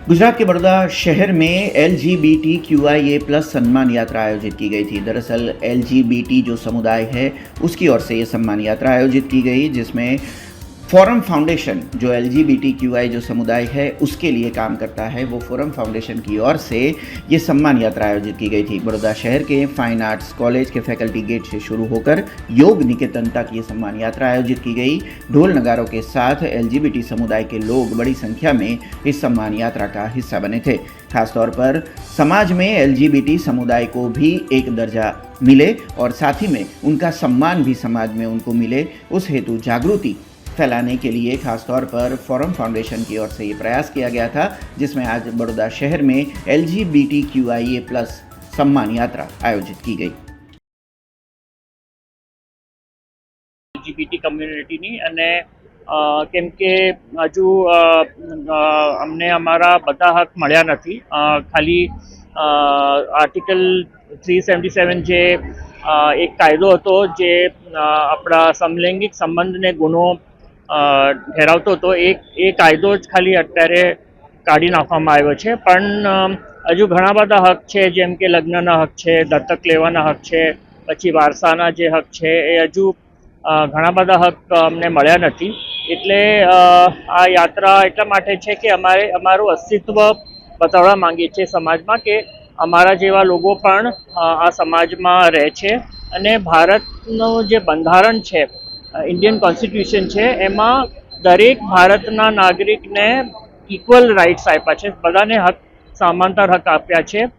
गुजरात के बड़ौदा शहर में LGBTQIA+ सम्मान यात्रा आयोजित की गई थी। दरअसल LGBT जो समुदाय है उसकी ओर से ये सम्मान यात्रा आयोजित की गई, जिसमें फोरम फाउंडेशन जो LGBTQI जो समुदाय है उसके लिए काम करता है, वो फोरम फाउंडेशन की ओर से ये सम्मान यात्रा आयोजित की गई थी। बड़ौदा शहर के फाइन आर्ट्स कॉलेज के फैकल्टी गेट से शुरू होकर योग निकेतन तक ये सम्मान यात्रा आयोजित की गई। ढोल नगारों के साथ LGBT समुदाय के लोग बड़ी संख्या में इस सम्मान यात्रा का हिस्सा बने थे। खासतौर पर समाज में LGBT समुदाय को भी एक दर्जा मिले और साथ ही में उनका सम्मान भी समाज में उनको मिले, उस हेतु जागृति फैलाने के लिए खासतौर पर फोरम फाउंडेशन की ओर से ये प्रयास किया गया था, जिसमें आज बड़ौदा शहर में LGBTQIA+ सम्मान यात्रा आयोजित की गई। LGBT કમ્યુનિટીની અને કેમ કે હજુ અમને અમારા બધા હક મળ્યા નથી. ખાલી આર્ટિકલ 377 જે એક કાયદો હતો જે આપણા સમલૈંગિક સંબંધને ગુનો ઠેરાવતો હતો, એ કાયદો જ ખાલી અત્યારે કાઢી નાખવામાં આવ્યો છે. પણ હજુ ઘણા બધા હક છે, જેમ કે લગ્નના હક છે, દત્તક લેવાના હક છે, પછી વારસાના જે હક છે, એ હજુ ઘણા બધા હક અમને મળ્યા નથી. એટલે આ યાત્રા એટલા માટે છે કે અમારું અસ્તિત્વ બતાવવા માંગીએ છીએ સમાજમાં કે અમારા જેવા લોકો પણ આ સમાજમાં રહે છે. અને ભારતનું જે બંધારણ છે, ઇન્ડિયન કોન્સ્ટિટ્યુશન છે, એમાં દરેક ભારતના નાગરિકને ઇક્વલ રાઇટ્સ આપ્યા છે, બધાને હક સમાનતર હક આપ્યા છે.